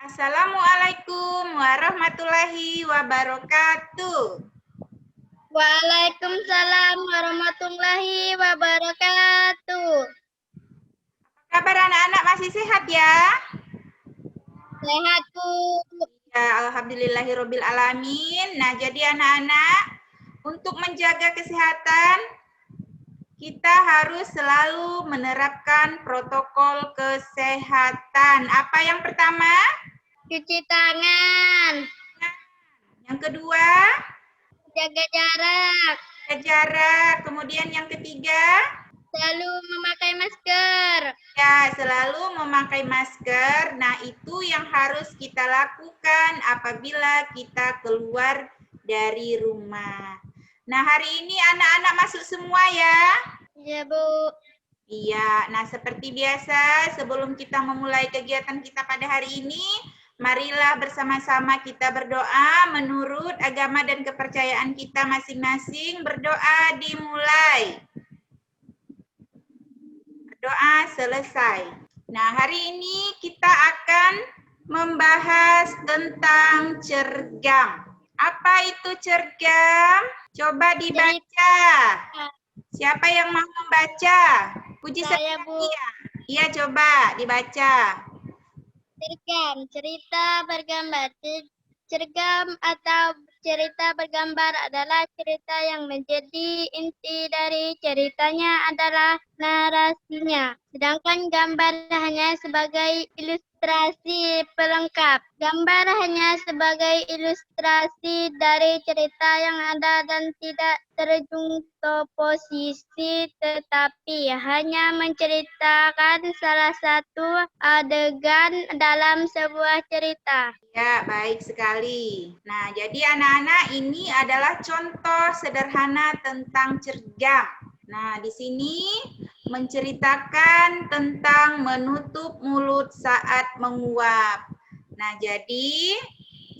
Assalamualaikum warahmatullahi wabarakatuh. Waalaikumsalam warahmatullahi wabarakatuh. Kabar anak-anak masih sehat ya? Sehat, Bu. Ya, alhamdulillahirabbil alamin. Nah, jadi anak-anak, untuk menjaga kesehatan, kita harus selalu menerapkan protokol kesehatan. Apa yang pertama? Cuci tangan. Yang kedua, Jaga jarak. jaga jarak. Kemudian yang ketiga, Selalu memakai masker. ya, selalu memakai masker. Nah, itu yang harus kita lakukan apabila kita keluar dari rumah. Nah, hari ini anak-anak masuk semua ya. Ya, Bu. Iya, nah seperti biasa sebelum kita memulai kegiatan kita pada hari ini, marilah bersama-sama kita berdoa menurut agama dan kepercayaan kita masing-masing. Berdoa dimulai. Berdoa selesai. Nah, hari ini kita akan membahas tentang cergam. Apa itu cergam? Coba dibaca. Siapa yang mau membaca? Puji Saya, Bu. Septiania. Iya, coba dibaca. Cergam, cerita bergambar. Cergam atau cerita bergambar adalah cerita yang menjadi inti dari ceritanya adalah narasinya. Sedangkan gambar hanya sebagai ilustrasi pelengkap. Gambar hanya sebagai ilustrasi dari cerita yang ada dan tidak terjungto-posisi tetapi hanya menceritakan salah satu adegan dalam sebuah cerita. Ya, baik sekali. Nah, jadi anak-anak ini adalah contoh sederhana tentang cergam. Nah, di sini menceritakan tentang menutup mulut saat menguap. Nah, jadi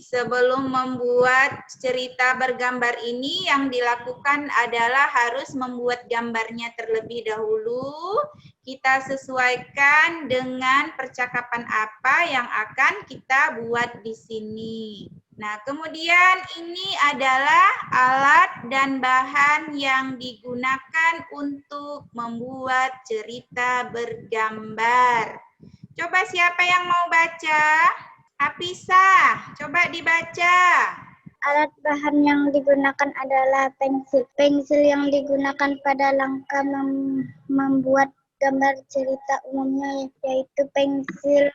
sebelum membuat cerita bergambar ini yang dilakukan adalah harus membuat gambarnya terlebih dahulu. Kita sesuaikan dengan percakapan apa yang akan kita buat di sini. Nah, kemudian ini adalah alat dan bahan yang digunakan untuk membuat cerita bergambar. Coba siapa yang mau baca? Hafisah, coba dibaca. Alat bahan yang digunakan adalah pensil. Pensil yang digunakan pada langkah membuat gambar cerita umumnya yaitu pensil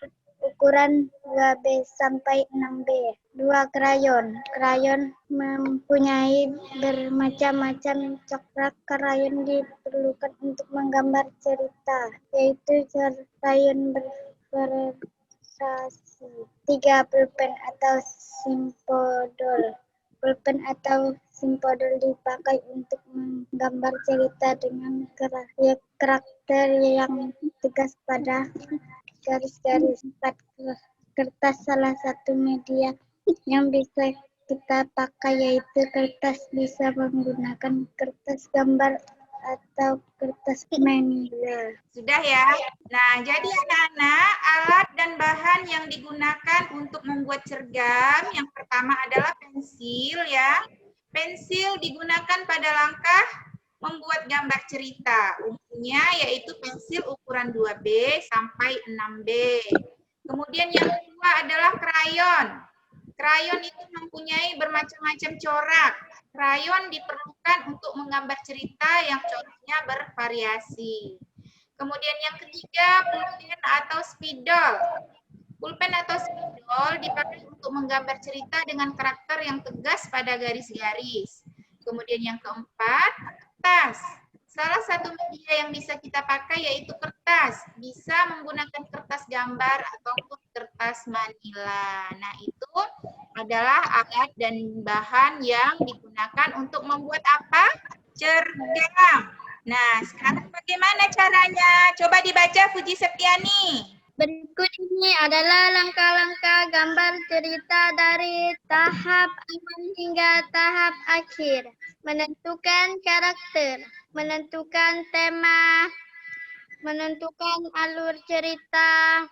ukuran 2B sampai 6B. 2. Krayon. Krayon mempunyai bermacam-macam corak krayon diperlukan untuk menggambar cerita, yaitu krayon bervariasi. 3. Pulpen atau simpodol. Pulpen atau simpodol dipakai untuk menggambar cerita dengan karakter yang tegas pada garis-garis. 4. Kertas salah satu media yang bisa kita pakai yaitu kertas, bisa menggunakan kertas gambar atau kertas manila. Sudah ya? Nah, jadi anak-anak, alat dan bahan yang digunakan untuk membuat cergam, yang pertama adalah pensil ya. Pensil digunakan pada langkah membuat gambar cerita. Umumnya yaitu pensil ukuran 2B sampai 6B. Kemudian yang kedua adalah krayon. Krayon itu mempunyai bermacam-macam corak. Krayon diperlukan untuk menggambar cerita yang coraknya bervariasi. Kemudian yang ketiga, pulpen atau spidol. Pulpen atau spidol dipakai untuk menggambar cerita dengan karakter yang tegas pada garis-garis. Kemudian yang keempat, kertas. Salah satu media yang bisa kita pakai yaitu kertas. Bisa menggunakan kertas gambar ataupun kertas manila. Nah, itu adalah alat dan bahan yang digunakan untuk membuat apa? Cergam. Nah, sekarang bagaimana caranya? Coba dibaca Puji Septiani. Berikut ini adalah langkah-langkah gambar cerita dari tahap awal hingga tahap akhir. Menentukan karakter, menentukan tema, menentukan alur cerita,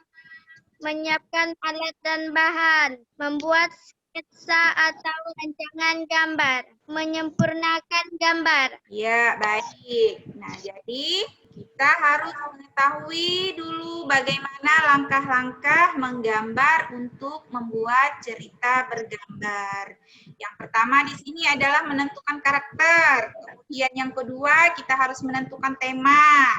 menyiapkan alat dan bahan, membuat sketsa atau rancangan gambar, menyempurnakan gambar. Ya, baik. Nah, jadi kita harus mengetahui dulu bagaimana langkah-langkah menggambar untuk membuat cerita bergambar. Yang pertama di sini adalah menentukan karakter. Kemudian yang kedua, kita harus menentukan tema.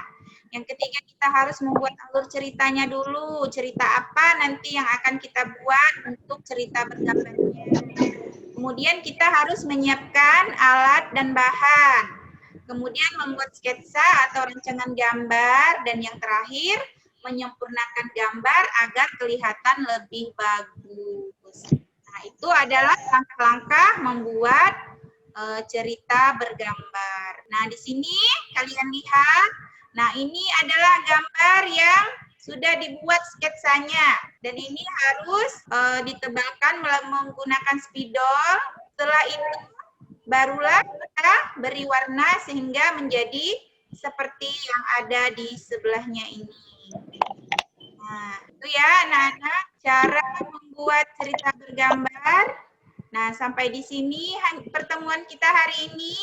Yang ketiga, kita harus membuat alur ceritanya dulu. Cerita apa nanti yang akan kita buat untuk cerita bergambarnya. Kemudian kita harus menyiapkan alat dan bahan. Kemudian membuat sketsa atau rancangan gambar. Dan yang terakhir, menyempurnakan gambar agar kelihatan lebih bagus. Nah, itu adalah langkah-langkah membuat cerita bergambar. Nah, di sini kalian lihat. Nah, ini adalah gambar yang sudah dibuat sketsanya. Dan ini harus ditebalkan menggunakan spidol. Setelah itu barulah kita beri warna sehingga menjadi seperti yang ada di sebelahnya ini. Nah, itu ya anak-anak cara membuat cerita bergambar. Nah, sampai di sini pertemuan kita hari ini.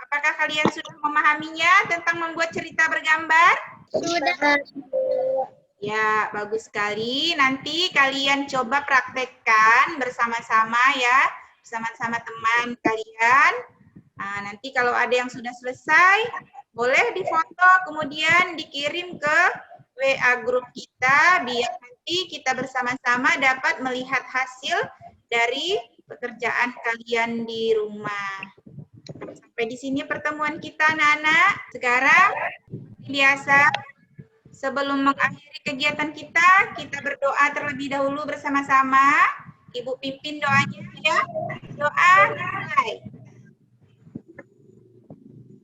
Apakah kalian sudah memahaminya tentang membuat cerita bergambar? Sudah. Ya, bagus sekali. Nanti kalian coba praktekkan bersama-sama ya, bersama-sama teman kalian. Nah, nanti kalau ada yang sudah selesai, boleh difoto kemudian dikirim ke WA grup kita biar nanti kita bersama-sama dapat melihat hasil dari pekerjaan kalian di rumah. Sampai di sini pertemuan kita, anak-anak. Sekarang biasa sebelum mengakhiri kegiatan kita berdoa terlebih dahulu bersama-sama. Ibu pimpin doanya ya. Doa mulai.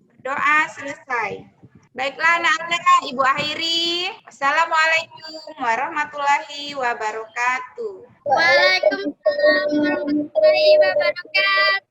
Berdoa selesai. Baiklah anak-anak, Ibu akhiri. Wassalamualaikum warahmatullahi wabarakatuh. Waalaikumsalam warahmatullahi wabarakatuh.